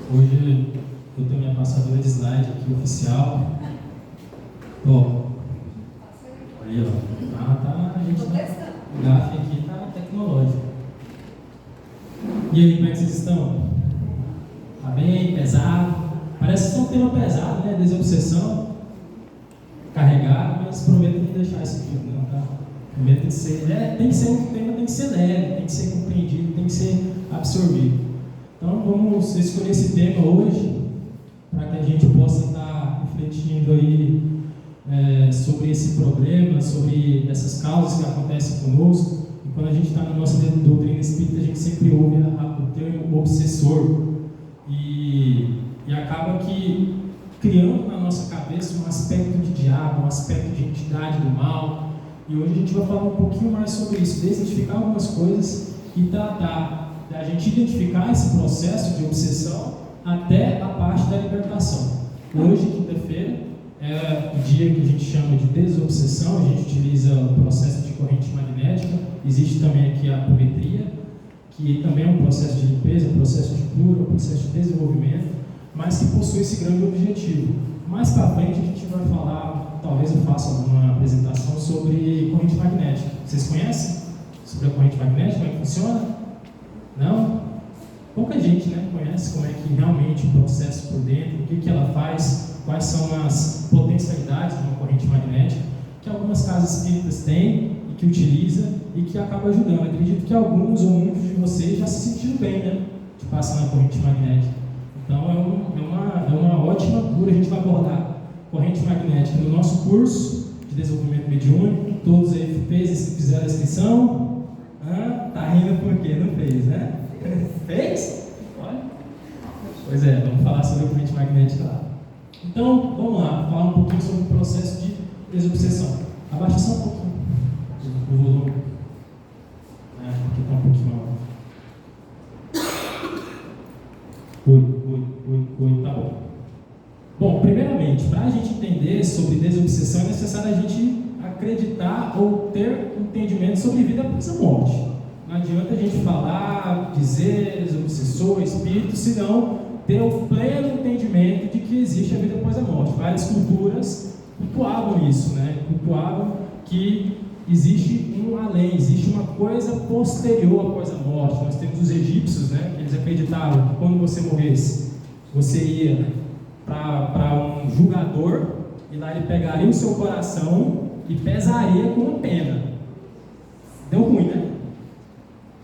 Hoje eu tenho minha passadora de slide aqui oficial. Ó, aí ó, a gente o GAF aqui tá tecnológico. E aí, como é que vocês estão? Tá bem? Pesado? Parece que é um tema pesado, né? Desobsessão, carregado, mas prometo não deixar isso aqui, não, tá? Prometo que tem que ser um tema, tem que ser leve, tem que ser compreendido, tem que ser absorvido. Então vamos escolher esse tema hoje para que a gente possa estar refletindo aí sobre esse problema, sobre essas causas que acontecem conosco. E quando a gente está na nossa doutrina espírita, a gente sempre ouve o termo obsessor e acaba que criando na nossa cabeça um aspecto de diabo, um aspecto de entidade do mal. E hoje a gente vai falar um pouquinho mais sobre isso, desmistificar algumas coisas e tratar da gente identificar esse processo de obsessão até a parte da libertação. Hoje, quinta-feira, é o dia que a gente chama de desobsessão. A gente utiliza o processo de corrente magnética. Existe também aqui a apometria, que também é um processo de limpeza, um processo de cura, um processo de desenvolvimento, mas que possui esse grande objetivo. Mais para frente a gente vai falar, talvez eu faça alguma apresentação sobre corrente magnética. Vocês conhecem sobre a corrente magnética, como é que funciona? Não? Pouca gente, né, conhece como é que realmente o processo por dentro, o que ela faz, quais são as potencialidades de uma corrente magnética, que algumas casas espíritas têm e que utiliza e que acaba ajudando. Acredito que alguns ou muitos de vocês já se sentiram bem, né, de passar na corrente magnética. Então é uma ótima cura. A gente vai abordar corrente magnética no nosso curso de desenvolvimento mediúnico. Todos aí fizeram a inscrição. Tá rindo por quê? Não fez, né? Fez? Olha. Pois é, vamos falar sobre a corrente magnética lá. Então, vamos lá, falar um pouquinho sobre o processo de desobsessão. Abaixa só um pouquinho o volume. Aqui está um pouquinho alto. Oi, tá bom. Bom, primeiramente, para a gente entender sobre desobsessão, é necessário a gente acreditar ou ter entendimento sobre vida após a morte. Não adianta a gente falar, dizer, desobsessor, espírito, senão ter o pleno entendimento de que existe a vida após a morte. Várias culturas cultuavam isso, né? Cultuavam que existe um além, existe uma coisa posterior após a morte. Nós temos os egípcios, né? Eles acreditavam que quando você morresse, você ia para um julgador e lá ele pegaria o seu coração e pesaria com uma pena. Deu ruim, né?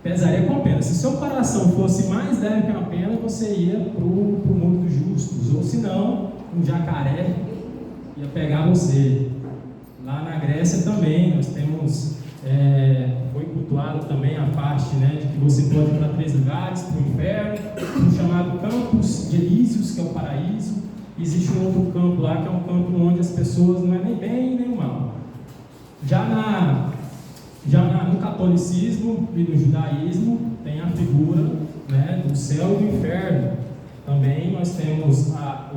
Pesaria com a pena. Se seu coração fosse mais leve que uma pena, você ia para o mundo dos justos. Ou se não, um jacaré ia pegar você. Lá na Grécia também, nós temos, foi cultuado também a parte, né, de que você pode ir para 3 lugares, para o inferno, um chamado Campos de Elíseos, que é o paraíso. Existe um outro campo lá, que é um campo onde as pessoas não é nem bem nem mal. No catolicismo e no judaísmo tem a figura, né, do céu e do inferno. Também nós temos a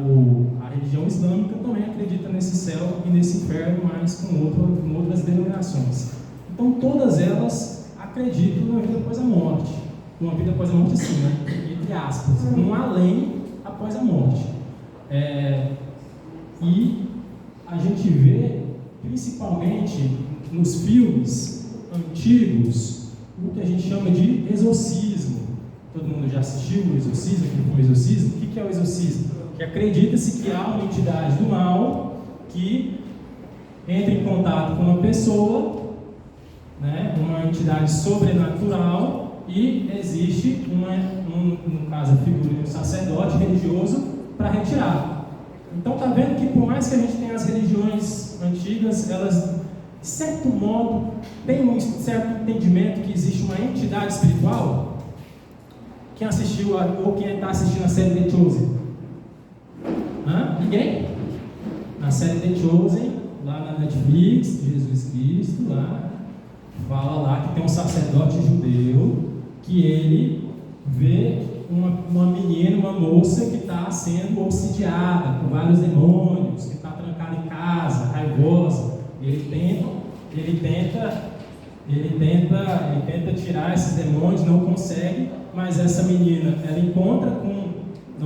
religião islâmica também acredita nesse céu e nesse inferno, mas com outras denominações. Então todas elas acreditam na vida após a morte. Uma vida após a morte, assim, né, entre aspas, um além após a morte. E a gente vê, principalmente nos filmes antigos, o que a gente chama de exorcismo. Todo mundo já assistiu o exorcismo, aquele filme Exorcismo? O que é o exorcismo? Que acredita-se que há uma entidade do mal que entra em contato com uma pessoa, né, uma entidade sobrenatural, e existe no caso a figura de um sacerdote religioso para retirar. Então está vendo que por mais que a gente tenha as religiões antigas, elas de certo modo têm um certo entendimento que existe uma entidade espiritual. Quem assistiu ou quem está assistindo a série The Chosen? Ninguém? Na série The Chosen, lá na Netflix, Jesus Cristo, lá fala lá que tem um sacerdote judeu que ele vê uma menina, uma moça que está sendo obsidiada por vários demônios, que está trancada em casa, raivosa. Ele tenta tirar esses demônios, não consegue, mas essa menina, ela encontra com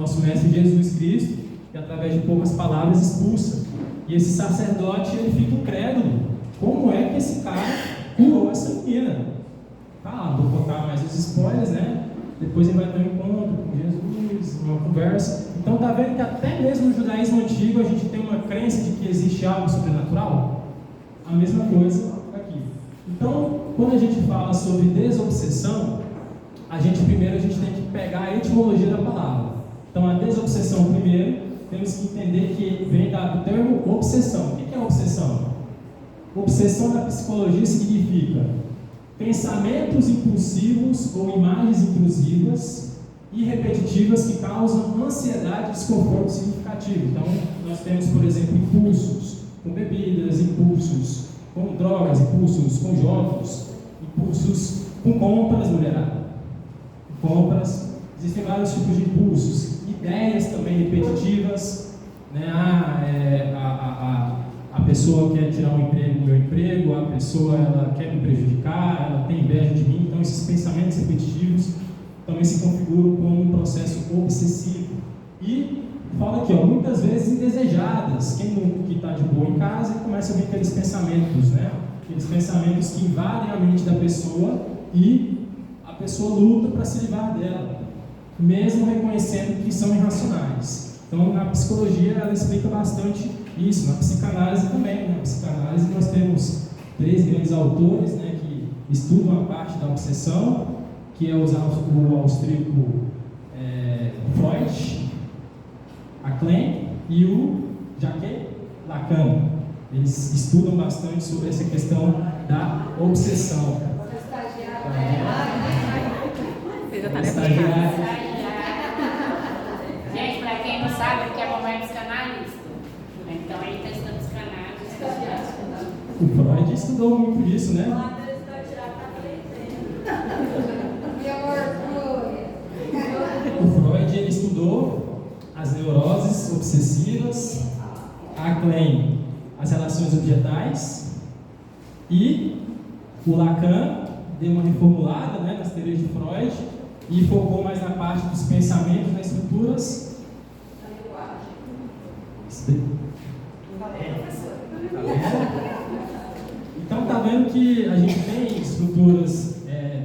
nosso Mestre Jesus Cristo, que através de poucas palavras expulsa. E esse sacerdote, ele fica incrédulo. Como é que esse cara curou essa menina? Tá, vou contar mais os spoilers, né? Depois ele vai ter um encontro com Jesus, uma conversa. Então tá vendo que até mesmo no judaísmo antigo a gente tem uma crença de que existe algo sobrenatural? A mesma coisa aqui. Então, quando a gente fala sobre desobsessão, a gente tem que pegar a etimologia da palavra. Então a desobsessão primeiro, temos que entender que vem do termo obsessão. O que é obsessão? Obsessão na psicologia significa pensamentos impulsivos ou imagens intrusivas e repetitivas que causam ansiedade e desconforto significativo. Então, nós temos, por exemplo, impulsos com bebidas, impulsos com drogas, impulsos com jogos, impulsos com compras, mulherada. Compras, existem vários tipos de impulsos, ideias também repetitivas, né? A pessoa quer tirar um emprego do meu emprego, a pessoa ela quer me prejudicar, ela tem inveja de mim. Então esses pensamentos repetitivos também se configuram como um processo obsessivo. E fala aqui, muitas vezes indesejadas. Quem está de boa em casa começa a ver aqueles pensamentos, né? Aqueles pensamentos que invadem a mente da pessoa e a pessoa luta para se livrar dela, mesmo reconhecendo que são irracionais. Então na psicologia ela explica bastante isso, na psicanálise também. Na psicanálise nós temos 3 grandes autores, né, que estudam a parte da obsessão, que é o austríaco Freud, a Klein e o Jacques Lacan. Eles estudam bastante sobre essa questão da obsessão. Gente, para quem não sabe, ele quer mamãe é psicanalista. Então ele está estudando psicanálise. O Freud estudou muito disso, né? O Freud ele estudou as neuroses obsessivas, a Klein as relações objetais, e o Lacan deu uma reformulada, né, nas teorias de Freud e focou mais na parte dos pensamentos, nas estruturas. Então tá vendo que a gente tem estruturas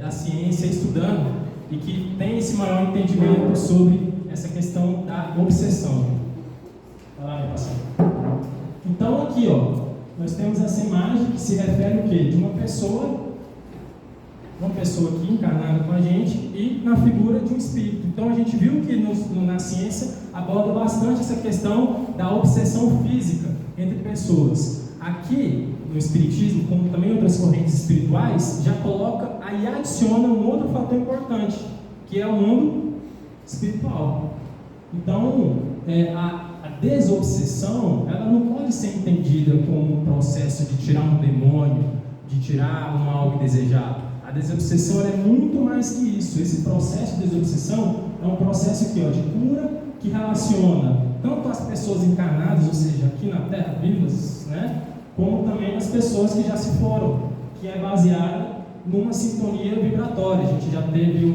da ciência estudando e que tem esse maior entendimento sobre essa questão da obsessão. Vai lá, meu parceiro. Então aqui, nós temos essa imagem que se refere ao quê? De uma pessoa aqui encarnada com a gente e na figura de um espírito. Então a gente viu que na ciência aborda bastante essa questão da obsessão física entre pessoas. Aqui no espiritismo, como também outras correntes espirituais, já coloca aí adiciona um outro fator importante, que é o mundo espiritual. Então a desobsessão ela não pode ser entendida como um processo de tirar um demônio, de tirar um algo indesejado. A desobsessão é muito mais que isso. Esse processo de desobsessão é um processo aqui, de cura, que relaciona tanto as pessoas encarnadas, ou seja, aqui na Terra, vivas, né, como também as pessoas que já se foram, que é baseada numa sintonia vibratória. A gente já teve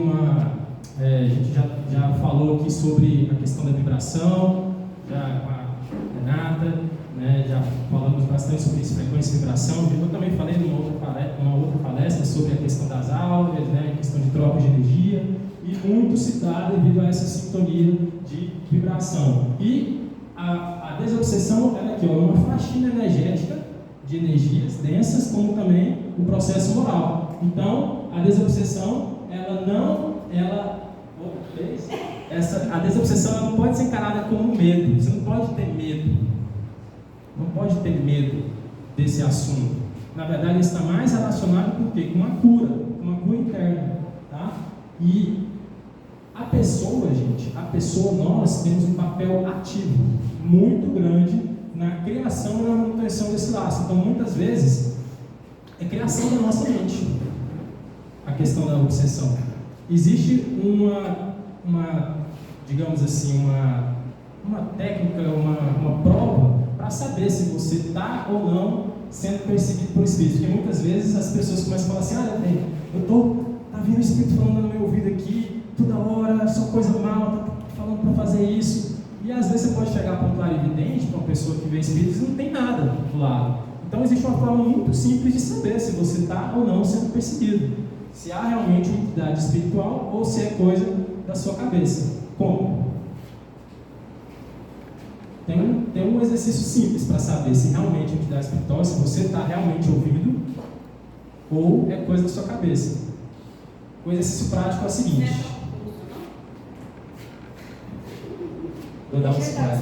a gente já falou aqui sobre a questão da vibração, já com a Renata, né, já falamos bastante sobre isso, frequência e vibração. Eu também falei numa outra palestra sobre a questão das áureas, né, a questão de troca de energia, e muito se dá devido a essa sintonia de vibração. E a desobsessão ela aqui, é uma faxina energética de energias densas, como também o processo moral. Então, a desobsessão a desobsessão ela não pode ser encarada como medo. Você não pode ter medo. Não pode ter medo desse assunto. Na verdade, ele está mais relacionado com o quê? Com uma cura interna, tá? E a pessoa, nós temos um papel ativo muito grande na criação e na manutenção desse laço. Então, muitas vezes, é criação da nossa mente a questão da obsessão. Existe digamos assim, uma técnica, uma prova para saber se você está ou não sendo perseguido por espírito. Porque muitas vezes as pessoas começam a falar assim, tá vindo o espírito falando no meu ouvido aqui, toda hora, só coisa mal, tá falando para fazer isso. E às vezes você pode chegar para um clarividente, para uma pessoa que vê espíritos e não tem nada do lado. Então existe uma forma muito simples de saber se você está ou não sendo perseguido. Se há realmente uma entidade espiritual ou se é coisa da sua cabeça. Como? Tem um exercício simples para saber se realmente é uma entidade espiritual, se você está realmente ouvindo ou é coisa da sua cabeça. O exercício prático é o seguinte. Vou dar um spoiler.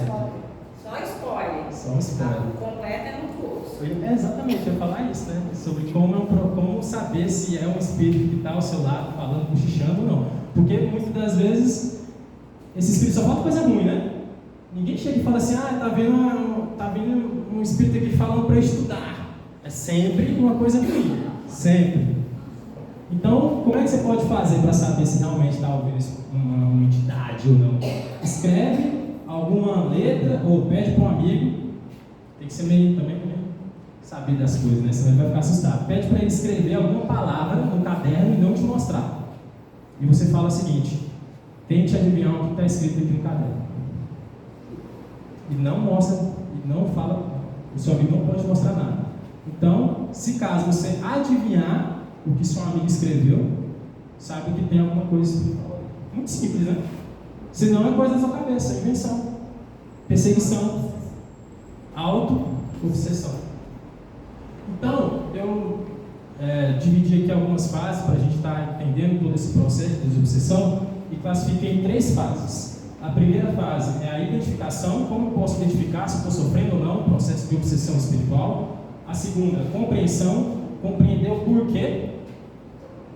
Só spoiler. Só um spoiler. O completo é no curso. Exatamente, eu ia falar isso, né? Sobre como saber se é um espírito que está ao seu lado, falando, cochichando ou não. Porque muitas das vezes, esse espírito só fala coisa ruim, né? Ninguém chega e fala assim, tá vendo um espírito aqui falando para estudar. É sempre uma coisa ruim. Sempre. Então, como é que você pode fazer para saber se realmente está ouvindo uma entidade ou não? Escreve alguma letra ou pede para um amigo. Tem que ser meio saber das coisas, né? Senão ele vai ficar assustado. Pede para ele escrever alguma palavra no caderno e não te mostrar. E você fala o seguinte: tente adivinhar o que está escrito aqui no caderno. E não mostra, e não fala, o seu amigo não pode mostrar nada. Então, se caso você adivinhar o que seu amigo escreveu, sabe que tem alguma coisa espiritual. Muito simples, né? Se não é coisa da sua cabeça, é invenção, perseguição, auto-obsessão. Então, eu dividi aqui algumas fases para a gente estar entendendo todo esse processo de desobsessão e classifiquei em 3 fases. A primeira fase é a identificação, como eu posso identificar se estou sofrendo ou não, processo de obsessão espiritual. A segunda, compreensão, compreender o porquê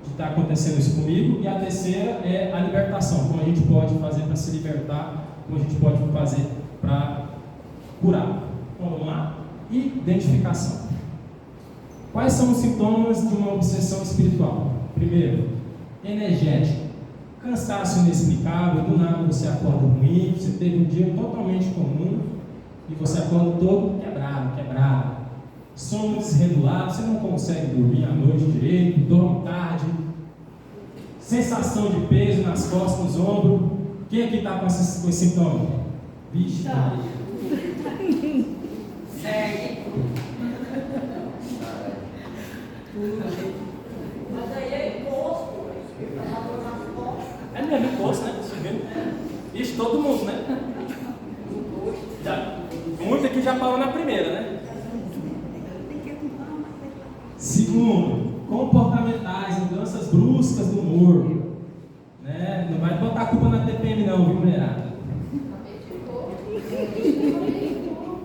de estar acontecendo isso comigo. E a terceira é a libertação, como a gente pode fazer para se libertar, como a gente pode fazer para curar. Então vamos lá? Identificação. Quais são os sintomas de uma obsessão espiritual? Primeiro, energético. Cansaço inexplicável, do nada você acorda ruim, você teve um dia totalmente comum e você acorda todo quebrado. Sono desregulado, você não consegue dormir à noite direito, dorme tarde. Sensação de peso nas costas, nos ombros. Quem aqui está com esse sintoma? Vixe, Segue. Mas aí é imposto. É mesmo, imposto, né? Isso, todo mundo, né? Muito aqui já parou na primeira, né? Segundo, comportamentais, mudanças bruscas do humor. Né? Não vai botar a culpa na TPM não, viu, mulherada?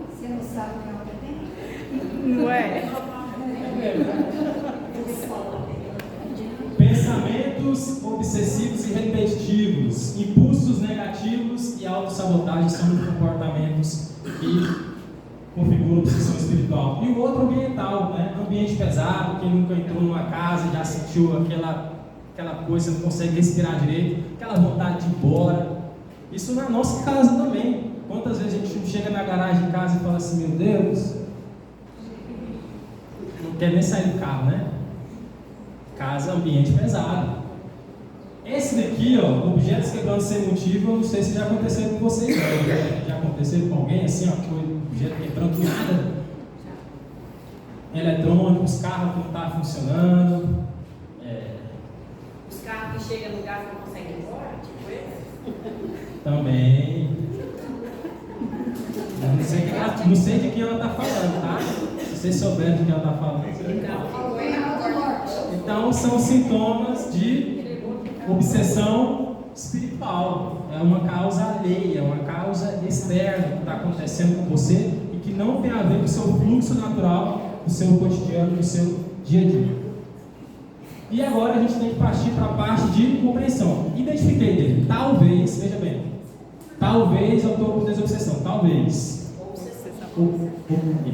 Você não sabe o que é uma TPM? Não é? Pensamentos obsessivos e repetitivos, impulsos negativos e autossabotagem são comportamentos que configuram obsessão espiritual. E o outro ambiental, né? Ambiente pesado, quem nunca entrou numa casa e já sentiu aquela coisa, não consegue respirar direito, aquela vontade de ir embora. Isso na nossa casa também. Quantas vezes a gente chega na garagem de casa e fala assim, meu Deus, não quer nem sair do carro, né? Casa, ambiente pesado. Esse daqui, ó, objetos quebrando sem motivo, eu não sei se já aconteceu com vocês, não. Já aconteceu com alguém assim, ó, objeto quebrando do nada? Eletrônicos, carros que não estão funcionando. Os carros que chegam no lugar que não conseguem ir embora, tipo esse? Também. Não sei de quem ela está falando, tá? Se vocês souberem de quem ela está falando. Então, são sintomas de obsessão espiritual. É uma causa alheia, uma causa externa que está acontecendo com você e que não tem a ver com o seu fluxo natural, do seu cotidiano, do seu dia a dia. E agora a gente tem que partir para a parte de compreensão. Identifiquei dele. Talvez, veja bem, talvez eu estou com desobsessão. Talvez.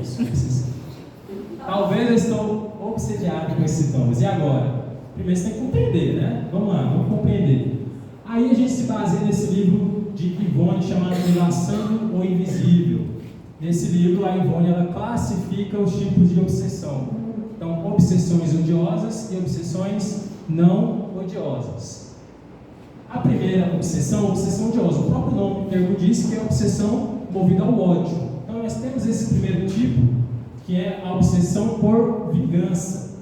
Isso, obsessão. Talvez eu estou obsediado com esses sintomas. E agora? Primeiro você tem que compreender, né? Vamos lá, vamos compreender. Aí a gente se baseia nesse livro de Ivone chamado Enlaçando o Invisível. Nesse livro a Ivone ela classifica os tipos de obsessão. Então, obsessões odiosas e obsessões não odiosas. A primeira obsessão odiosa. O próprio nome termo diz, que é a obsessão movida ao ódio. Então nós temos esse primeiro tipo, que é a obsessão por vingança.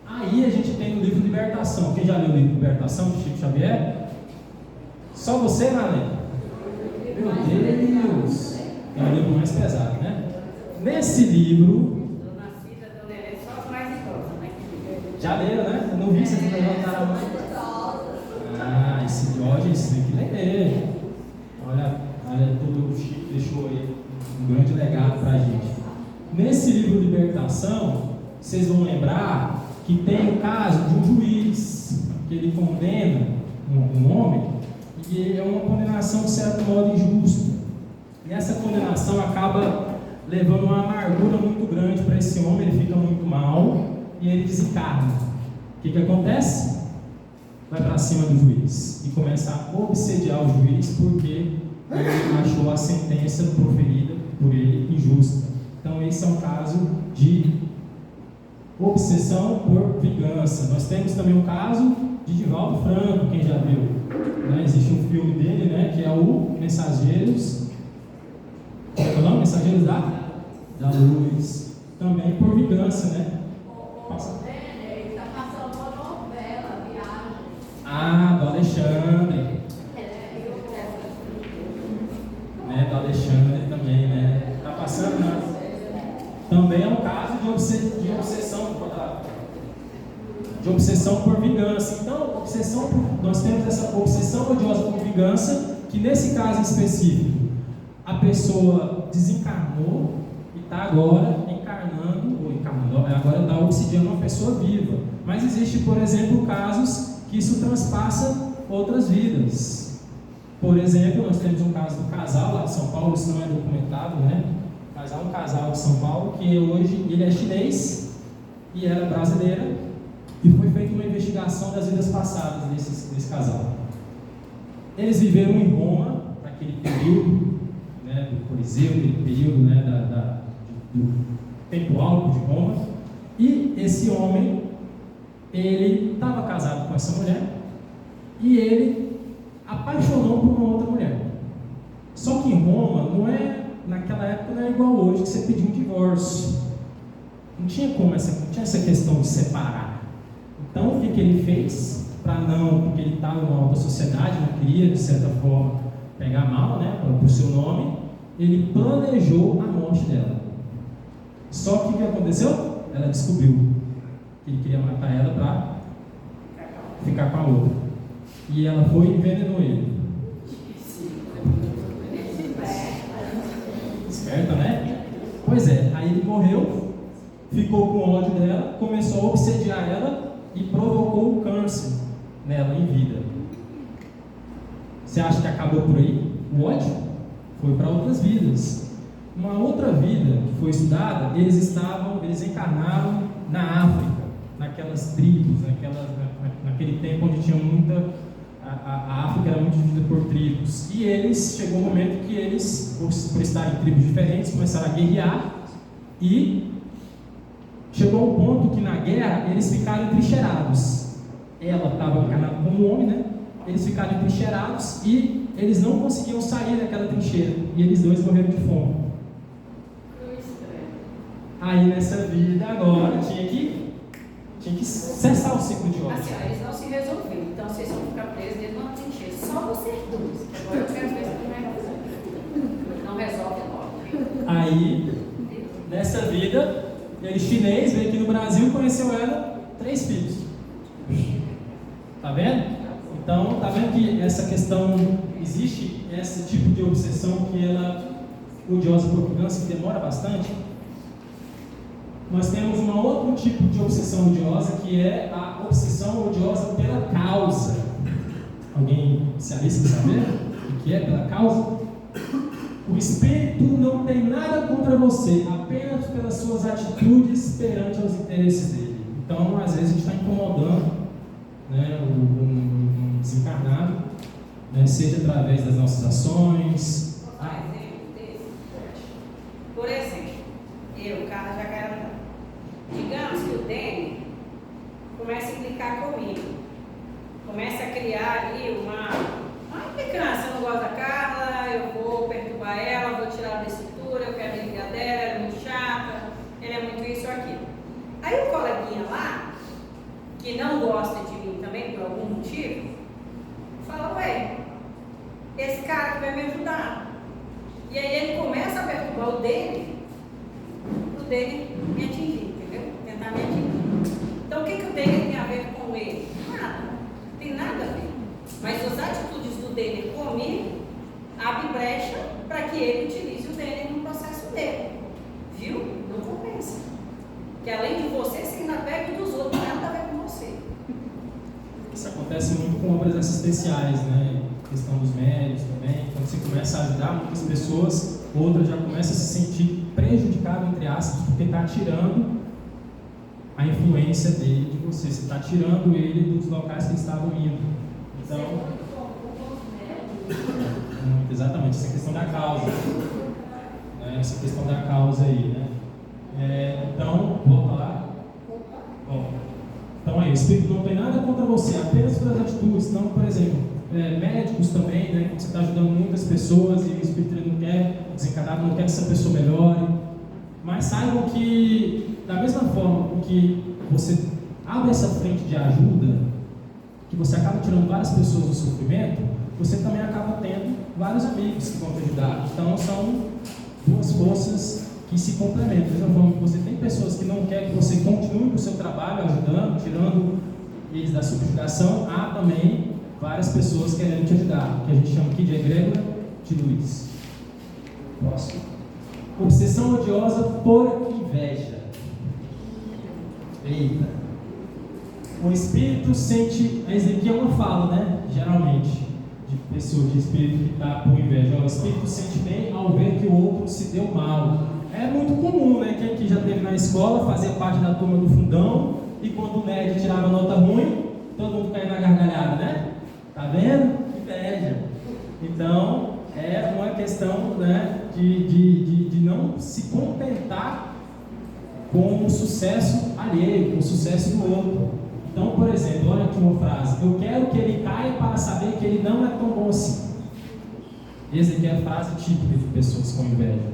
Aí a gente tem o livro Libertação. Quem já leu o livro Libertação, de Chico Xavier? Só você, Nalê? Meu Deus! É um livro mais pesado, né? Nesse livro... Já leram, né? Eu não vi vocês levantaram a mão. Ah, esse Jorge, esse tem que ler. Olha, tudo o Chico deixou aí um grande legado para a gente. Nesse livro Libertação, vocês vão lembrar que tem o caso de um juiz que ele condena um homem e é uma condenação de certo modo injusta. E essa condenação acaba levando uma amargura muito grande para esse homem, ele fica muito mal e ele desencarna. O que acontece? Vai para cima do juiz e começa a obsediar o juiz porque ele achou a sentença proferida por ele injusta. Então esse é um caso de obsessão por vingança. Nós temos também o caso de Divaldo Franco, quem já viu, né? Existe um filme dele, né, que é o Mensageiros, não, Mensageiros da Luz, também por vingança, né? Ele está passando uma novela, Viagem. Ah, do Alexandre. Né, do Alexandre também, né? Tá passando, né? Também é um caso de obsessão por vingança. Então, nós temos essa obsessão odiosa por vingança, que nesse caso específico, a pessoa desencarnou e está agora agora está obsidiando uma pessoa viva. Mas existe, por exemplo, casos que isso transpassa outras vidas. Por exemplo, nós temos um caso do casal lá de São Paulo, isso não é documentado, né? Mas há um casal de São Paulo que hoje ele é chinês e ela é brasileira, e foi feita uma investigação das vidas passadas desse casal. Eles viveram em Roma, naquele período, né, do Coliseu, aquele período, né, do tempo alto de Roma, e esse homem, ele estava casado com essa mulher, e ele apaixonou por uma outra mulher. Só que em Roma, naquela época não é igual hoje, que você pediu um divórcio. Não tinha essa questão de separar. Então, o que ele fez? Porque ele estava em uma alta sociedade, não queria, de certa forma, pegar mal, né, por seu nome, ele planejou a morte dela. Só que o que aconteceu? Ela descobriu que ele queria matar ela para ficar com a outra. E ela foi e envenenou ele. Esperta, né? Pois é, aí ele morreu, ficou com ódio dela, começou a obsediar ela e provocou o câncer nela em vida. Você acha que acabou por aí? O ódio foi para outras vidas. Uma outra vida que foi estudada, eles encarnaram na África, naquelas tribos, naquele tempo onde tinha muita... A África era muito dividida por tribos. E chegou um momento que eles, por estarem em tribos diferentes, começaram a guerrear. E chegou um ponto que na guerra eles ficaram entrincheirados. Ela estava encarnada como homem, né? Eles ficaram entrincheirados e eles não conseguiam sair daquela trincheira. E eles dois morreram de fome. Aí nessa vida agora tinha que cessar o ciclo de ódio. Assim, eles não se resolveram, então vocês vão ficar presos dentro de uma trincheira. Só vocês dois. Agora eu quero ver se não vai resolver. Não resolve logo. Aí, nessa vida, ele chinês veio aqui no Brasil e conheceu ela, 3 filhos. Tá vendo? Então, tá vendo que essa questão, existe esse tipo de obsessão que ela, odiosa por vingança, que demora bastante. Nós temos um outro tipo de obsessão odiosa, que é a obsessão odiosa pela causa. Alguém se arrisca a saber o que é pela causa? O espírito não tem nada contra você, apenas pelas suas atitudes perante os interesses dele. Então, às vezes, a gente está incomodando, né, um desencarnado, né, seja através das nossas ações. Vou dar um exemplo desse. Por exemplo, eu, Carla Jacarandá. Digamos que o Dene começa a implicar comigo, começa a criar ali uma implicância. Eu não gosto da Carla, que não gosta de mim também por algum motivo, fala, ué, esse cara que vai me ajudar. E aí ele começa a perturbar o dele me atingir, entendeu? Tentar me atingir. Então o que o dele tem a ver com ele? Nada, não tem nada a ver. Mas as atitudes do dele comigo abrem brecha para que ele utilize o dele no processo dele. Viu? Não compensa. Que além de você, você ainda pega dos outros, não tem nada a ver com você. Isso acontece muito com obras assistenciais, né? A questão dos médicos também. Quando você começa a ajudar muitas pessoas, outras já começam a se sentir prejudicado, entre aspas, porque está tirando a influência dele de você. Você está tirando ele dos locais que eles estavam indo. Então, exatamente, essa questão da causa. Né? Essa questão da causa aí, né? Então, volta lá. Bom, então aí, o Espírito não tem nada contra você, apenas pelas atitudes. Então, por exemplo, médicos também, né? Você está ajudando muitas pessoas e o Espírito ele não quer, desencarnado não quer que essa pessoa melhore. Mas saibam que, da mesma forma que você abre essa frente de ajuda, que você acaba tirando várias pessoas do sofrimento, você também acaba tendo vários amigos que vão te ajudar. Então, são duas forças que se complementam. Da mesma forma que você tem pessoas que não querem que você continue com o seu trabalho, ajudando, tirando eles da subjugação, há também várias pessoas querendo te ajudar, que a gente chama aqui de egrégora de luz. Próximo. Obsessão odiosa por inveja. Eita. O espírito sente, isso aqui é uma fala, né? Geralmente, de pessoa, de espírito que está por inveja. O espírito sente bem ao ver que o outro se deu mal. É muito comum, né? Quem que já esteve na escola, fazia parte da turma do fundão, e quando o nerd tirava nota ruim, todo mundo caía na gargalhada, né? Tá vendo? Inveja. Então, é uma questão, né, de não se contentar com o sucesso alheio, com o sucesso do outro. Então, por exemplo, olha aqui uma frase: eu quero que ele caia para saber que ele não é tão bom assim. Essa aqui é a frase típica de pessoas com inveja,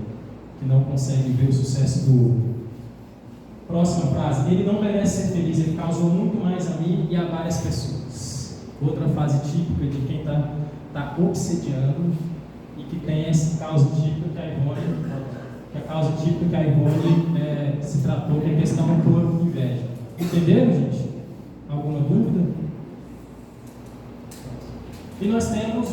que não conseguem ver o sucesso do outro. Próxima frase: ele não merece ser feliz, ele causou muito mais a mim e a várias pessoas. Outra frase típica de quem está obsediando e que tem essa causa típica que a Ivone se tratou, que é a questão por inveja. Entenderam, gente? Alguma dúvida? E nós temos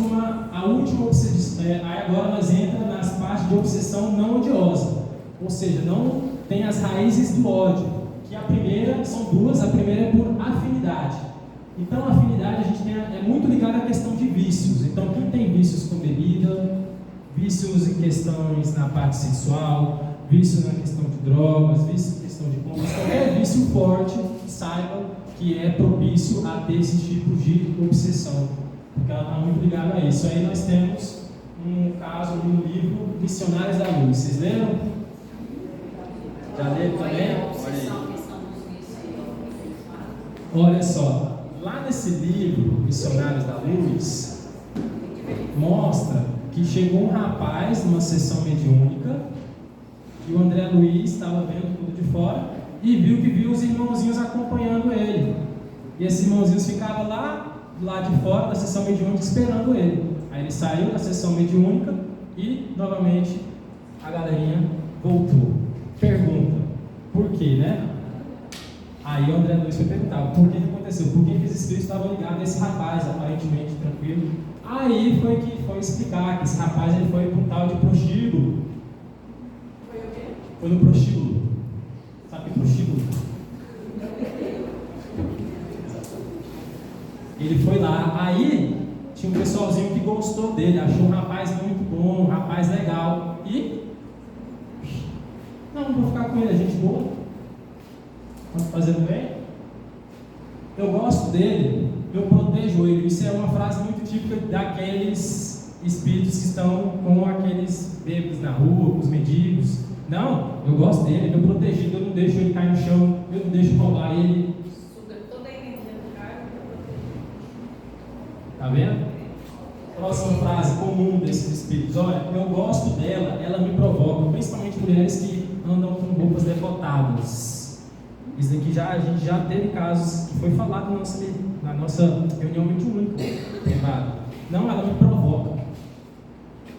a última obsessão. Aí agora nós entramos nas partes de obsessão não odiosa, ou seja, não tem as raízes do ódio. Que a primeira, são duas, a primeira é por afinidade. Então a afinidade a gente é muito ligada à questão de vícios. Então quem tem vícios com bebida, vícios em questões na parte sexual, vícios na questão de drogas, vícios em questão de compras, qualquer vício forte, saiba que é propício a ter esses tipos de obsessão, porque ela está muito ligada a isso. Aí nós temos um caso no livro Missionários da Luz. Vocês leram? Já leram também? Olha só, lá nesse livro Missionários da Luz, mostra que chegou um rapaz numa sessão mediúnica e o André Luiz estava vendo tudo de fora e viu os irmãozinhos acompanhando ele. E esses irmãozinhos ficavam lá de fora da sessão mediúnica esperando ele. Aí ele saiu da sessão mediúnica e novamente a galerinha voltou. Pergunta: por quê, né? Aí o André Luiz foi perguntar por que aconteceu, por que os espíritos estavam ligados a esse rapaz, aparentemente tranquilo. Aí foi explicar que esse rapaz ele foi para um tal de prostíbulo. Foi o quê? Foi no prostíbulo. Sabe que prostíbulo? Ele foi lá, aí tinha um pessoalzinho que gostou dele, achou um rapaz muito bom, um rapaz legal, e não vou ficar com ele, é gente boa, estamos fazendo bem, eu gosto dele, eu protejo ele. Isso é uma frase muito típica daqueles espíritos que estão com aqueles bêbados na rua, com os mendigos. Não, eu gosto dele, eu protegido, eu não deixo ele cair no chão, eu não deixo roubar ele. Suga toda a energia do cara para proteger. Tá vendo? Próxima frase comum desses espíritos: olha, eu gosto dela, ela me provoca, principalmente mulheres que andam com roupas decotadas. Isso daqui a gente já teve casos que foi falado na nossa reunião mediúnica privada. Não, ela me provoca.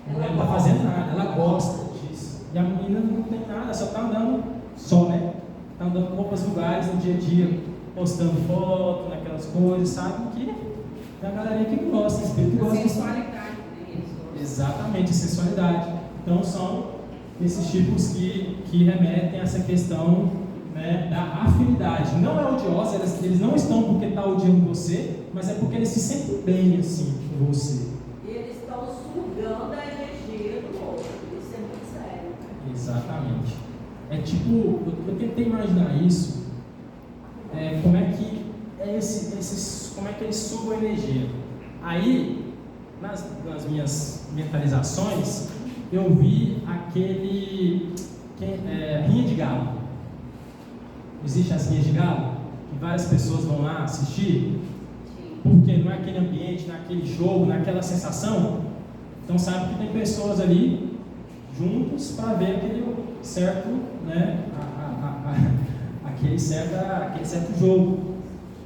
Ela não está fazendo nada, ela gosta disso. E a menina não tem nada, só está andando né? Está andando com roupas vulgares no dia a dia, postando foto, naquelas coisas, sabe? Que é a galerinha que gosta, o espírito gosta disso. Sensualidade, né? Exatamente, sensualidade. Então são esses tipos que remetem a essa questão, né, da afinidade. Não é odiosa, eles não estão porque está odiando você, mas é porque eles se sentem bem assim com você. E eles estão sugando a energia do outro. Isso é muito sério. Exatamente. É tipo, eu tentei imaginar isso, como é que como é que eles sugam a energia. Aí, nas minhas mentalizações, eu vi rinha de galo. Existe as rinhas de galo, que várias pessoas vão lá assistir, porque não é aquele ambiente, naquele jogo, naquela sensação. Então sabe que tem pessoas ali juntos para ver aquele certo, né, aquele certo jogo.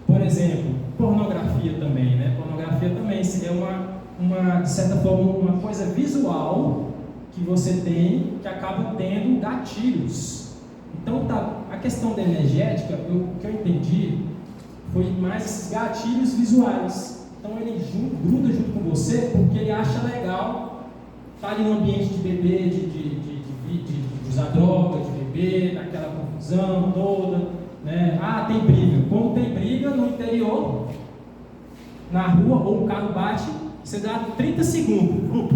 Por exemplo, pornografia também, né? Pornografia também é de certa forma uma coisa visual que você tem, que acaba tendo gatilhos. Então a questão da energética, o que eu entendi foi mais esses gatilhos visuais. Então ele gruda junto com você porque ele acha legal estar ali no ambiente de beber, de usar droga, de beber, daquela confusão toda, né? Ah, tem briga. Quando tem briga no interior, na rua, ou o carro bate, você dá 30 segundos,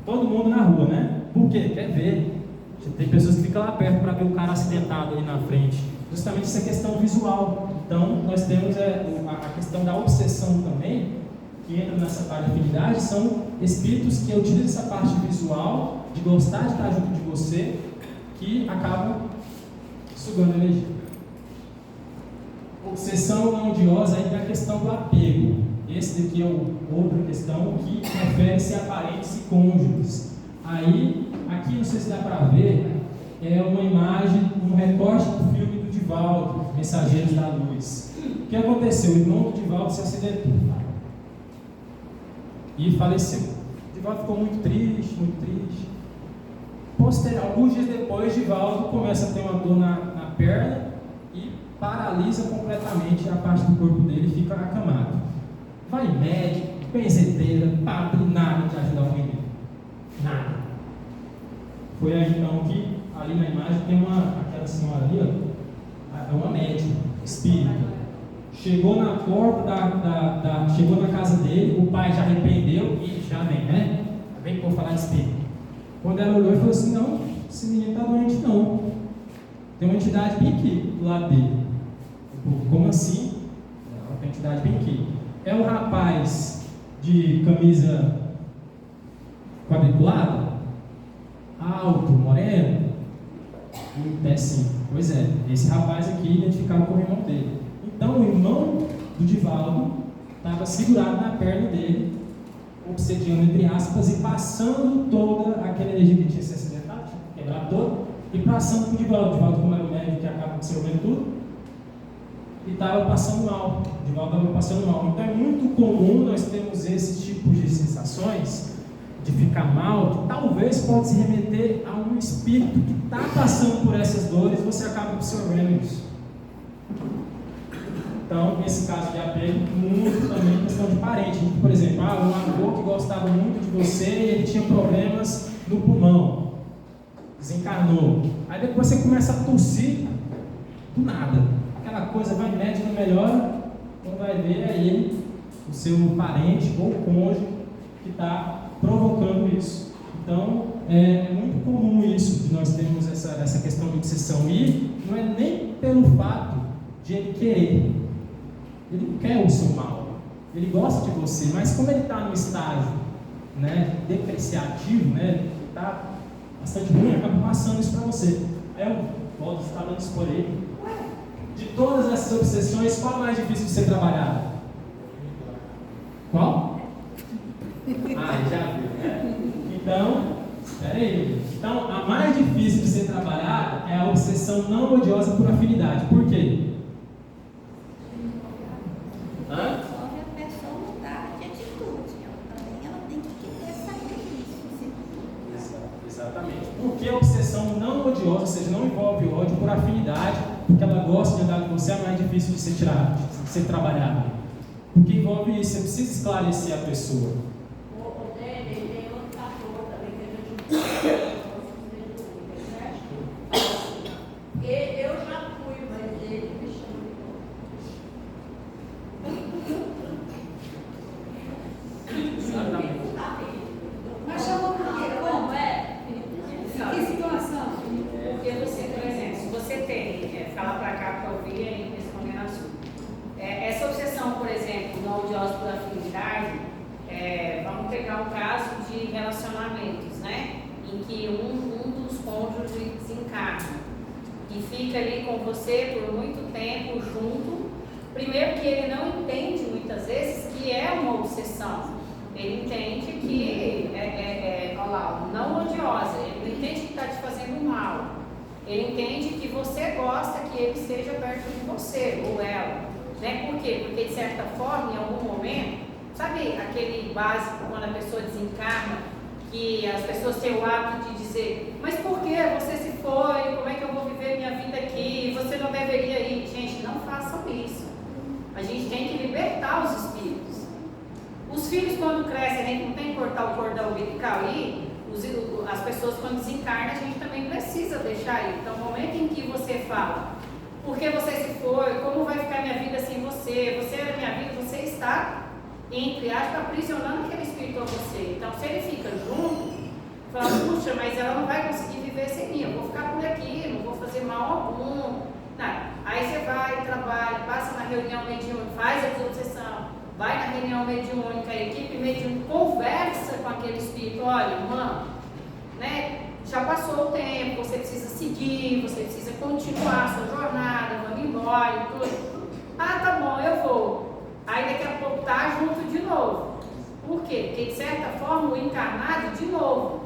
todo mundo na rua, né? Por quê? Quer ver. Tem pessoas que ficam lá perto para ver o cara acidentado ali na frente. Justamente essa questão visual. Então, nós temos a questão da obsessão também, que entra nessa parte de afinidade, são espíritos que utilizam essa parte visual, de gostar de estar junto de você, que acabam sugando energia. Obsessão não odiosa aí é a questão do apego. Esse daqui é outra questão que refere-se a parentes e cônjuges. Aí, aqui não sei se dá para ver, é uma imagem, um recorte do filme do Divaldo, Mensageiros da Luz. O que aconteceu? O irmão do Divaldo se acidentou e faleceu. O Divaldo ficou muito triste, muito triste. Alguns dias depois, Divaldo começa a ter uma dor na perna e paralisa completamente a parte do corpo dele e fica acamado. Vai médico, benzedeira, padre, nada de ajudar o menino. Nada. Foi aí então que, ali na imagem, tem aquela senhora ali, ó, é uma médium, espírita. Chegou na porta chegou na casa dele, o pai já arrependeu e já vem, né? Vem por falar de espírito. Quando ela olhou e falou assim: não, esse menino está doente, não. Tem uma entidade bem aqui do lado dele. Como assim? Tem uma entidade bem aqui. É um rapaz de camisa quadriculada, alto, moreno, péssimo. Pois é, esse rapaz aqui identificado como o irmão dele. Então o irmão do Divaldo estava segurado na perna dele, obsediando entre aspas e passando toda aquela energia que tinha se acidentado, quebrado todo, e passando para o Divaldo. O Divaldo, como era o médico que acaba absorvendo tudo, e estava passando mal. O Divaldo estava passando mal. Então é muito comum nós termos esses tipos de sensações de ficar mal, que talvez pode se remeter a um espírito que está passando por essas dores, você acaba absorvendo isso. Então, nesse caso de apego, muito também questão de parente. Por exemplo, um avô que gostava muito de você e ele tinha problemas no pulmão, desencarnou. Aí depois você começa a tossir do nada. Aquela coisa vai médico, melhora, quando vai ver é ele, o seu parente ou cônjuge que está provocando isso. Então, é muito comum isso, de nós termos essa questão de obsessão. E não é nem pelo fato de ele querer. Ele não quer o seu mal. Ele gosta de você, mas como ele está no estágio, né, depreciativo, né, ele está bastante ruim, acaba passando isso para você. Aí eu volto, está dando isso por ele. De todas essas obsessões, qual é mais difícil de ser trabalhado? Qual? Ah, já viu, né? Então, Espera aí. Então, a mais difícil de ser trabalhada é a obsessão não odiosa por afinidade. Por quê? Hã? Envolve a pessoa mudar de atitude. Ela tem que querer sacrifício. Exatamente. Porque a obsessão não odiosa, ou seja, não envolve ódio por afinidade, porque ela gosta de andar com você, é mais difícil de ser tirada, de ser trabalhada. Porque envolve isso, você precisa esclarecer a pessoa. O dele tem outro fator também que a gente eu já fui, mas ele me chamou. Exatamente. Mas chamou por quê? Como é? Que situação? Porque você, por exemplo, se você tem, fala pra cá para ouvir e responder na sua. Essa obsessão, por exemplo, não odiosa por afinidade, vamos pegar um caso de relacionamentos, né? Em que um dos cônjuges desencarna e fica ali com você por muito tempo junto. Primeiro que ele não entende muitas vezes que é uma obsessão. Ele entende que olha lá, não odiosa, ele não entende que está te fazendo mal. Ele entende que você gosta que ele esteja perto de você, ou ela. Né? Por quê? Porque de certa forma, em algum momento, sabe aquele básico quando a pessoa desencarna, que as pessoas têm o hábito de dizer, mas por que você se foi? Como é que eu vou viver minha vida aqui? Você não deveria ir. Gente, não façam isso. A gente tem que libertar os espíritos. Os filhos, quando crescem, a gente não tem que cortar o cordão umbilical e as pessoas, quando desencarnam, a gente também precisa deixar ir. Então, no momento em que você fala, por que você se foi? Como vai ficar minha vida sem você? Você era minha vida, você está, entre aspas, aprisionando aquele espírito a você. Então, se ele fica junto, fala, puxa, mas ela não vai conseguir viver sem mim, eu vou ficar por aqui, não vou fazer mal algum. Não. Aí você vai, trabalha, passa na reunião mediúnica, faz a desobsessão, vai na reunião mediúnica, a equipe mediúnica conversa com aquele espírito, olha, irmã, né, já passou o tempo, você precisa seguir, você precisa continuar a sua jornada, vamos embora e tudo. Ah, tá bom, eu vou. Aí daqui a pouco tá junto de novo. Por quê? Porque de certa forma o encarnado de novo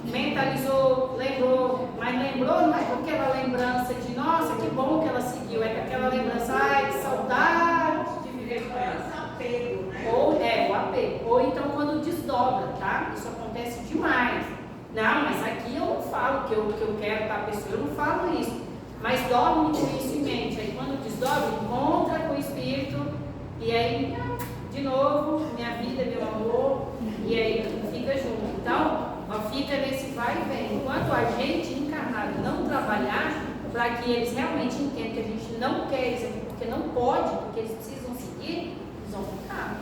mentalizou, lembrou, mas lembrou não é com aquela lembrança de nossa, que bom que ela seguiu, é com aquela lembrança, ai, que saudade de viver com ela. Apego, né? Ou o apego. Ou então quando desdobra, tá? Isso acontece demais. Não, mas aqui eu não falo que eu quero para a pessoa, eu não falo isso. Mas dorme com isso em mente. Aí quando desdobra, encontra com o espírito e aí, de novo, minha vida, meu amor, e aí fica junto. Então, fica nesse vai e vem. Enquanto a gente encarnado não trabalhar para que eles realmente entendam que a gente não quer eles aqui, porque não pode, porque eles precisam seguir, eles vão ficar.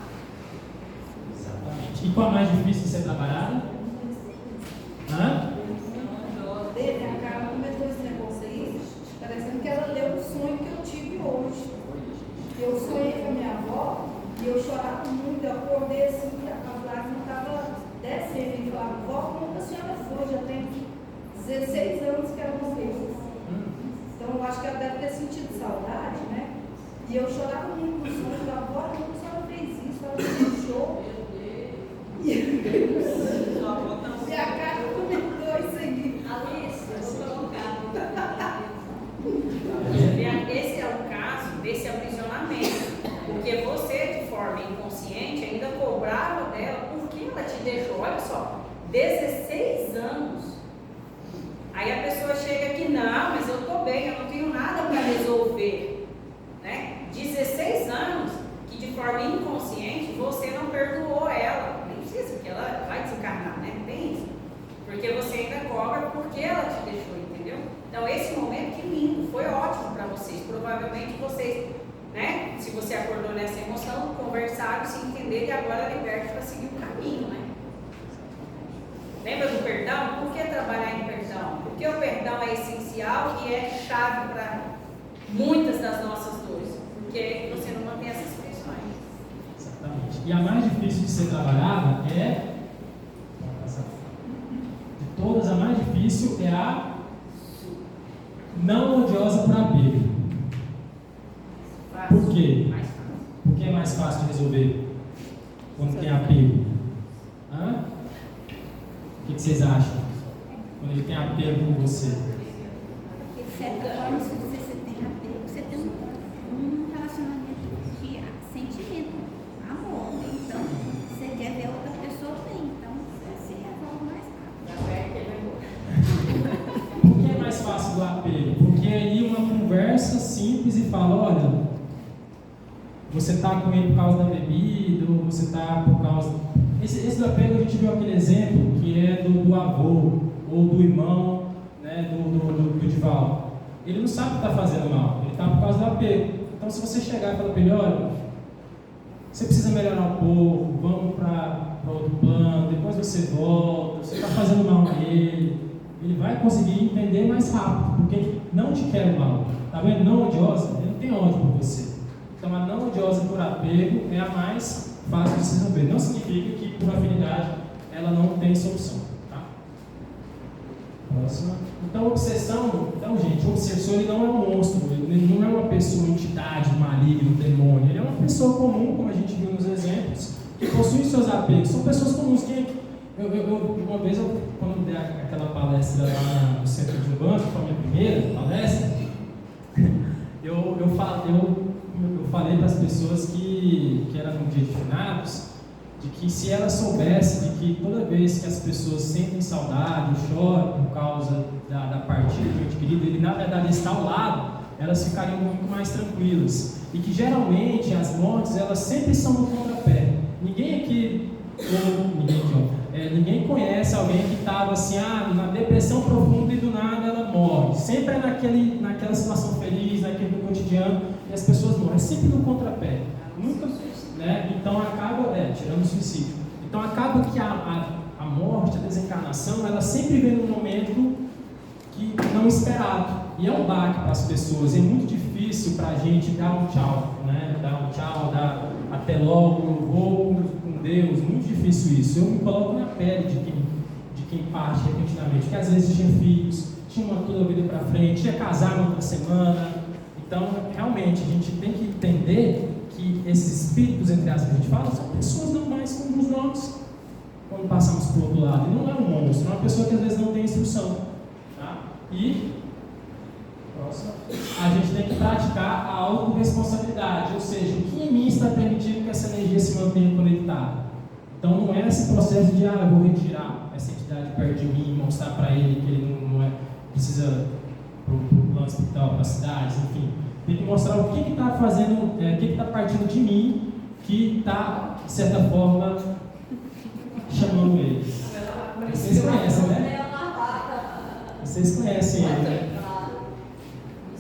Exatamente. E qual é a mais difícil de ser trabalhada? Hã? Dele, a Carla começou esse negócio aí, parecendo que ela leu o sonho que eu tive hoje. Eu sonhei com a minha avó e eu chorava muito, eu acordei assim, a lágrima estava descendo e falava, vó, como que a senhora foi? Já tem 16 anos que ela morreu. Então eu acho que ela deve ter sentido saudade, né? E eu chorava muito no sonho, falava, vó, como a senhora fez isso? Ela fez um show. E a Carla comentou isso aí. Alice, eu vou colocar. Esse é o caso desse aprisionamento, porque você, de forma inconsciente, ainda cobrava dela porque ela te deixou, olha só, 16 anos. Aí a pessoa chega aqui, não, mas eu estou bem, eu não tenho nada para resolver, né? 16 anos que de forma inconsciente você não perdoou ela, nem precisa, porque ela vai desencarnar, né? Não tem isso, porque você ainda cobra porque ela te deixou, entendeu? Então esse momento, que lindo, foi ótimo para vocês, provavelmente vocês, né? Se você acordou nessa emoção, conversaram, se entenderam e agora liberte para seguir o caminho, né? Lembra do perdão? Por que trabalhar em perdão? Porque o perdão é essencial e é chave para muitas das nossas dores. Porque você não mantém essas pressões. Exatamente. E a mais difícil de ser trabalhada é... De todas, a mais difícil é a não odiosa para apego. Por quê? Mais fácil. Por que é mais fácil de resolver quando tem apego? Hã? O que vocês acham? quando ele tem apego com você? Porque de certa forma, se você tem apego, você tem um relacionamento de sentimento, amor. Então, você quer ver outra pessoa bem, então você se resolve mais rápido. Por que é mais fácil do apego? Porque aí uma conversa simples e fala, olha, você está com ele por causa da bebida, ou você está por causa... Esse do apego a gente viu aquele exemplo que é do avô, ou do irmão, né, do Divaldo. Ele não sabe que está fazendo mal, ele está por causa do apego. Então se você chegar e falar para ele, olha, você precisa melhorar um pouco, vamos para outro plano, depois você volta, você está fazendo mal a ele vai conseguir entender mais rápido, porque ele não te quer o mal. Está vendo? Não odiosa, ele não tem ódio por você. Então a não odiosa por apego é a mais fácil de se resolver. Não significa que por afinidade ela não tem solução. Tá? Próxima. Então obsessão, gente, o obsessor ele não é um monstro, ele não é uma pessoa, uma entidade maligna, um demônio, ele é uma pessoa comum, como a gente viu nos exemplos, que possui seus apegos. São pessoas comuns que uma vez, quando eu dei aquela palestra lá no Centro de Umbanda, que foi a minha primeira palestra, eu falei para as pessoas que eram no dia de finados, de que se elas soubessem de que toda vez que as pessoas sentem saudade, choram por causa da partida do ente querido, ele na verdade está ao lado, elas ficariam muito mais tranquilas. E que geralmente as mortes, elas sempre são no contrapé. Ninguém conhece alguém que estava assim, na depressão profunda e do nada ela morre. Sempre é naquela situação feliz, naquele do cotidiano, e as pessoas morrem. É sempre no contrapé. Nunca, né? Então acaba, tirando o suicídio. Então acaba que a morte, a desencarnação, ela sempre vem num momento que não esperado. E é um baque para as pessoas. É muito difícil para a gente dar um tchau, né? Dar até logo, vou com Deus. Muito difícil isso. Eu me coloco na pele de quem parte repentinamente, que às vezes tinha filhos, tinha toda a vida para frente, ia casar na outra semana. Então, realmente, a gente tem que entender que esses espíritos, entre aspas, que a gente fala, são pessoas normais como nós, quando passamos para o outro lado. E não é um monstro, é uma pessoa que às vezes não tem instrução. Tá? E a gente tem que praticar a autorresponsabilidade, ou seja, o que em mim está permitindo que essa energia se mantenha conectada. Então não é esse processo de eu vou retirar essa entidade perto de mim e mostrar para ele que ele não precisa para o plano hospital, para as cidades, enfim. Tem que mostrar o que está fazendo, o que está partindo de mim, que está, de certa forma, chamando ele. Vocês conhecem, né? Vocês conhecem ele, né?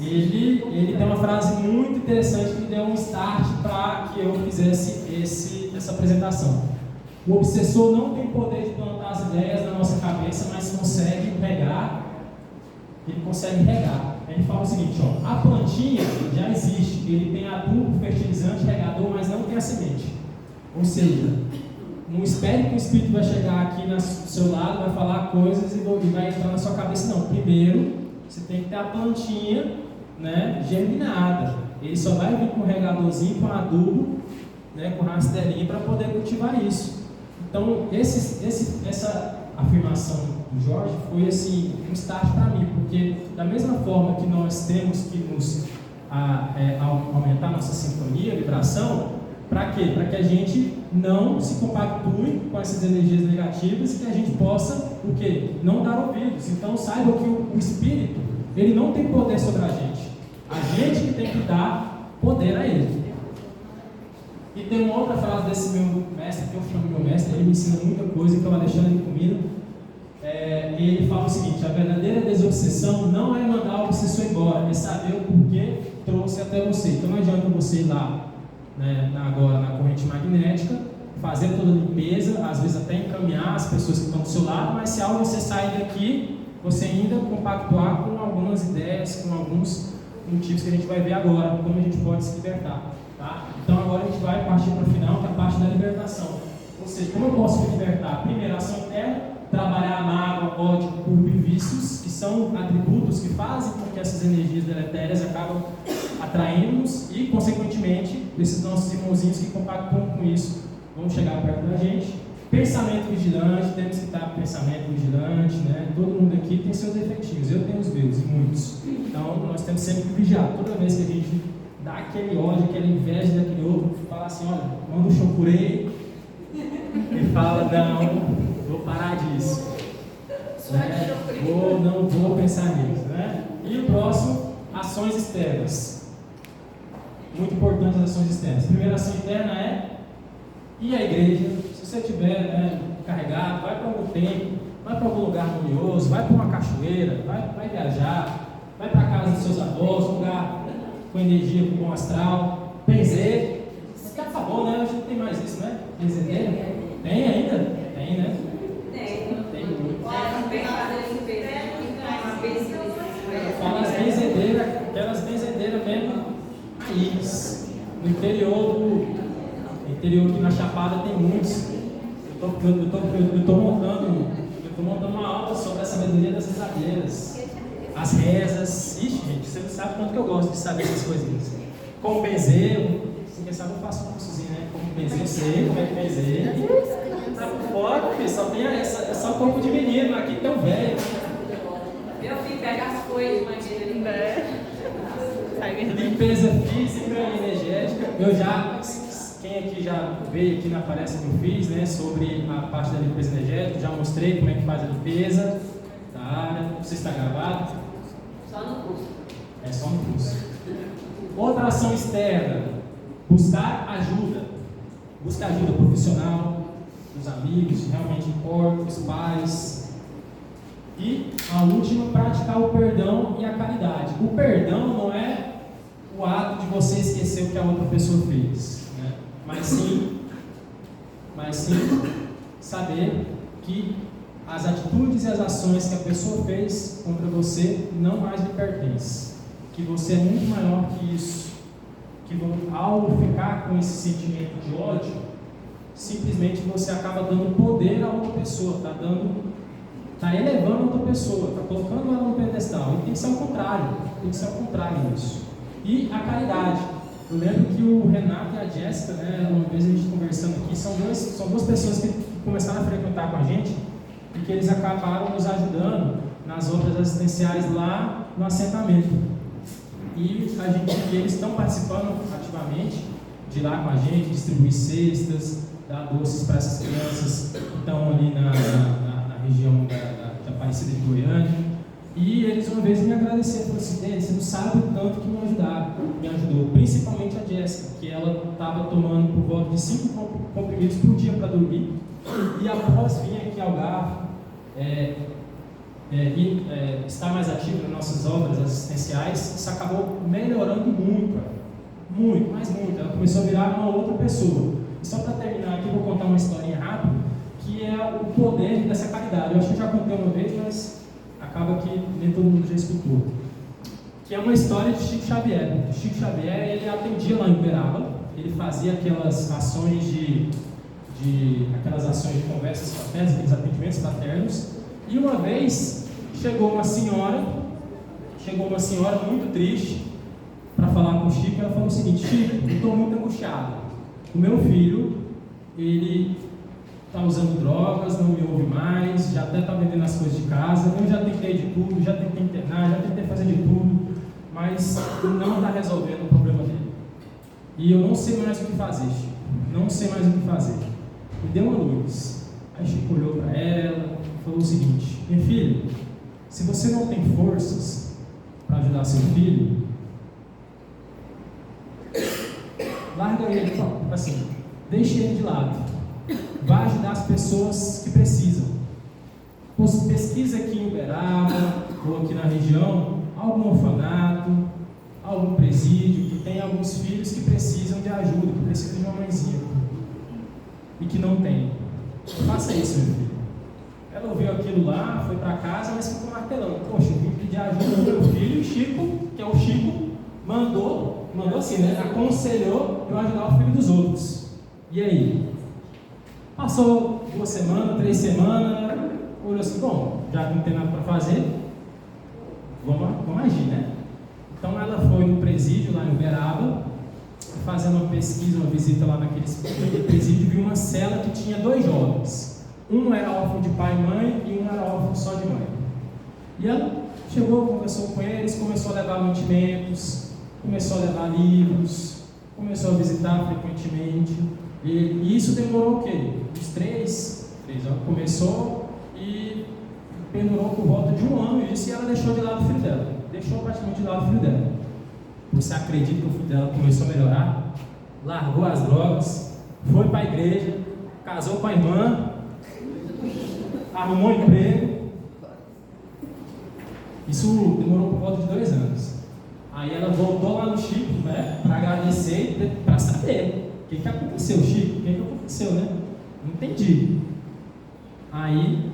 Ele tem uma frase muito interessante que me deu um start para que eu fizesse essa apresentação. O obsessor não tem poder de plantar as ideias na nossa cabeça, mas consegue regar. Ele consegue regar. Ele fala o seguinte, a plantinha já existe, ele tem adubo, fertilizante, regador, mas não tem a semente. Ou seja, não espere que o espírito vai chegar aqui do seu lado, vai falar coisas e vai entrar na sua cabeça, não. Primeiro, você tem que ter a plantinha, né, germinada. Ele só vai vir com um regadorzinho, com adubo, né, com rastelinho para poder cultivar isso. Então, essa afirmação do Jorge foi assim, um start para mim, porque da mesma forma que nós temos que nos aumentar nossa sintonia, vibração, para quê? Para que a gente não se compactue com essas energias negativas e que a gente possa, o quê? Não dar ouvidos. Então, saiba que o espírito, ele não tem poder sobre a gente. A gente que tem que dar poder a ele. E tem uma outra frase desse meu mestre, que eu chamo meu mestre, ele me ensina muita coisa, que é o Alexandre Comino. Ele fala o seguinte: a verdadeira desobsessão não é mandar o obsessor embora, é saber o porquê trouxe até você. Então não adianta você ir lá, né, agora na corrente magnética, fazer toda a limpeza, às vezes até encaminhar as pessoas que estão do seu lado, mas se ao você sair daqui, você ainda compactuar com algumas ideias, com alguns motivos que a gente vai ver agora, como a gente pode se libertar. Tá? Então agora a gente vai partir para o final, que é a parte da libertação. Ou seja, como eu posso me libertar? Primeiro, ação interna, trabalhar a mágoa, ódio, culpa e vícios, que são atributos que fazem com que essas energias deletérias acabam atraindo-nos e, consequentemente, esses nossos irmãozinhos que compactuam com isso vão chegar perto da gente. Pensamento vigilante, temos que estar com pensamento vigilante, né? Todo mundo aqui tem seus defeitinhos, eu tenho os meus, e muitos. Então, nós temos sempre que vigiar. Toda vez que a gente dá aquele ódio, aquela inveja daquele outro, fala assim, olha, manda um chocurei e fala, não, vou parar disso. Né? Não vou pensar nisso, né? E o próximo, ações externas. Muito importante as ações externas. A primeira ação interna é ir à igreja. Se você estiver, né, carregado, vai para algum templo, vai para algum lugar harmonioso, vai para uma cachoeira, vai viajar, vai para a casa dos seus avós, um lugar com energia, com bom astral. Benzer. Isso acabou, né? A gente tem mais isso, né? Benzedeira? Tem ainda? Tem, né? Tem muito. Fala as benzedeiras, aquelas benzedeiras mesmo raiz. No interior aqui na Chapada tem muitos. Eu tô montando uma aula sobre a sabedoria das rezadeiras. As rezas. Ixi, gente, você não sabe quanto que eu gosto de saber essas coisinhas. Como benzer, quem sabe eu faço um cursozinho, né? Como benzer, eu sei como é que benzer. Tá por fora, filho, só tem só corpo de menino, aqui tem um velho. Meu filho pega as coisas, imagina, Limpeza física e energética. Quem aqui já veio aqui na palestra que eu fiz, né, sobre a parte da limpeza energética, já mostrei como é que faz a limpeza da área. Você está gravado? Só no curso. É só no curso. Outra ação externa, buscar ajuda. Buscar ajuda profissional, dos amigos, que realmente importam, os pais. E a última, praticar o perdão e a caridade. O perdão não é o ato de você esquecer o que a outra pessoa fez, né? Mas sim saber que as atitudes e as ações que a pessoa fez contra você não mais lhe pertencem. Que você é muito maior que isso. Que ao ficar com esse sentimento de ódio, simplesmente você acaba dando poder a outra pessoa, está elevando a outra pessoa, está colocando ela no pedestal. E tem que ser ao contrário disso. E a caridade. Eu lembro que o Renato e a Jéssica, né, uma vez a gente conversando aqui, são duas pessoas que começaram a frequentar com a gente e que eles acabaram nos ajudando nas obras assistenciais lá no assentamento. E eles estão participando ativamente de lá com a gente, distribuir cestas, dar doces para essas crianças que estão ali na região da Aparecida de Goiânia. E eles uma vez me agradeceram, falaram assim, Denis, você não sabe o tanto que me ajudou, principalmente a Jéssica, que ela estava tomando por volta de 5 comprimidos por dia para dormir, e após vir aqui ao Garfo, estar mais ativo nas nossas obras assistenciais, isso acabou melhorando muito, mas muito. Ela começou a virar uma outra pessoa. E só para terminar aqui, vou contar uma historinha rápida, que é o poder dessa caridade. Eu acho que eu já contei uma vez, mas acaba que nem todo mundo já escutou. Que é uma história de Chico Xavier. O Chico Xavier, ele atendia lá em Uberaba, ele fazia aquelas ações de conversas fraternas, aqueles atendimentos fraternos, e uma vez chegou uma senhora muito triste para falar com o Chico. Ela falou o seguinte: Chico, eu estou muito angustiada. O meu filho, ele está usando drogas, não me ouve mais, já até está vendendo as coisas de casa. Eu já tentei de tudo, já tentei internar, já tentei fazer de tudo, mas não está resolvendo o problema dele. E eu não sei mais o que fazer, Chico. Não sei mais o que fazer. Me deu uma luz. Aí Chico olhou para ela e falou o seguinte: minha filha, se você não tem forças para ajudar seu filho, larga ele, assim, deixe ele de lado. Vai ajudar as pessoas que precisam. Pesquisa aqui em Uberaba ou aqui na região algum orfanato, algum presídio que tem alguns filhos que precisam de ajuda, que precisam de uma mãezinha e que não tem. Faça isso, meu filho. Ela ouviu aquilo lá, foi para casa, mas ficou martelando. Poxa, eu vim pedir ajuda ao meu filho, e Chico, que é o Chico, mandou assim, né? Aconselhou eu ajudar o filho dos outros. E aí? Passou 2 semanas, 3 semanas, olhou assim, bom, já que não tem nada para fazer, vamos agir, né? Então ela foi no presídio lá em Uberaba, fazendo uma pesquisa, uma visita lá naquele presídio, viu uma cela que tinha 2 jovens. Um era órfão de pai e mãe e um era órfão só de mãe. E ela chegou, conversou com eles, começou a levar mantimentos, começou a levar livros, começou a visitar frequentemente. E isso demorou o quê? Uns 3 anos. Começou e pendurou por volta de 1 ano isso, e ela deixou de lado o filho dela. Deixou praticamente de lado o filho dela. Você acredita que o filho dela começou a melhorar? Largou as drogas, foi para a igreja, casou com a irmã, arrumou um emprego. Isso demorou por volta de 2 anos. Aí ela voltou lá no Chico, né, para agradecer e para saber o que aconteceu, Chico, o que aconteceu, né? Não entendi. Aí,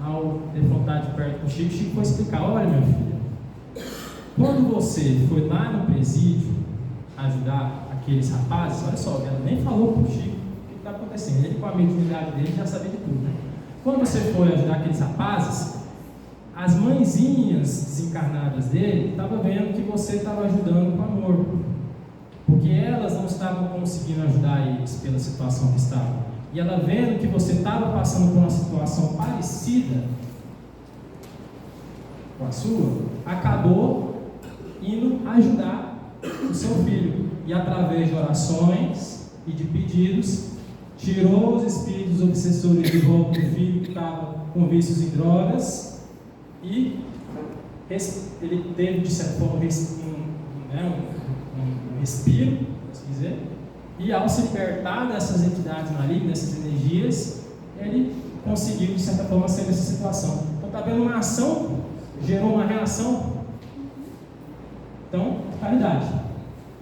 ao defrontar de perto com o Chico, Chico foi explicar: olha, minha filha, quando você foi lá no presídio ajudar aqueles rapazes, olha só, ela nem falou para o Chico o que está acontecendo. Ele, com a mediunidade dele, já sabia de tudo, né? Quando você foi ajudar aqueles rapazes, as mãezinhas desencarnadas dele estavam vendo que você estava ajudando com amor, porque elas não estavam conseguindo ajudar eles pela situação que estavam. E ela vendo que você estava passando por uma situação parecida com a sua, acabou indo ajudar o seu filho. E através de orações e de pedidos, tirou os espíritos obsessores de volta do filho que estava com vícios em drogas. E ele teve, de certa forma, um respiro, assim dizer, e ao se libertar dessas entidades malignas, dessas energias, ele conseguiu, de certa forma, sair dessa situação. Então, está vendo uma ação, gerou uma reação. Então, caridade.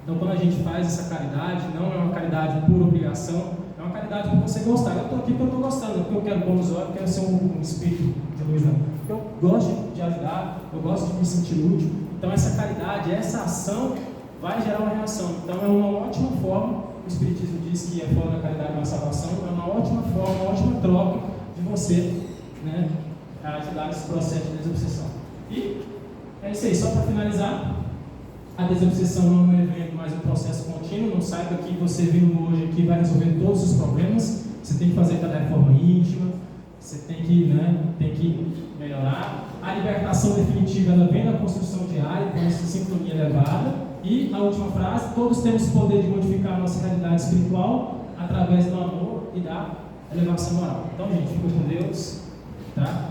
Então, quando a gente faz essa caridade, não é uma caridade por obrigação, é uma caridade por você gostar. Eu estou aqui porque eu estou gostando, porque eu quero bons olhos, eu quero ser um espírito de luz, não. Eu gosto de ajudar, eu gosto de me sentir útil. Então essa caridade, essa ação vai gerar uma reação. Então é uma ótima forma, o Espiritismo diz que a forma da caridade é uma salvação, é uma ótima forma, uma ótima troca de você, né, ajudar nesse processo de desobsessão. E é isso aí, só para finalizar, a desobsessão não é um evento, mas um processo contínuo. Não saiba que você vindo hoje aqui vai resolver todos os problemas. Você tem que fazer cada forma íntima, você tem que melhorar. A libertação definitiva ela vem da construção diária, com essa sintonia elevada. E a última frase: todos temos o poder de modificar a nossa realidade espiritual através do amor e da elevação moral. Então, gente, fica com Deus, tá?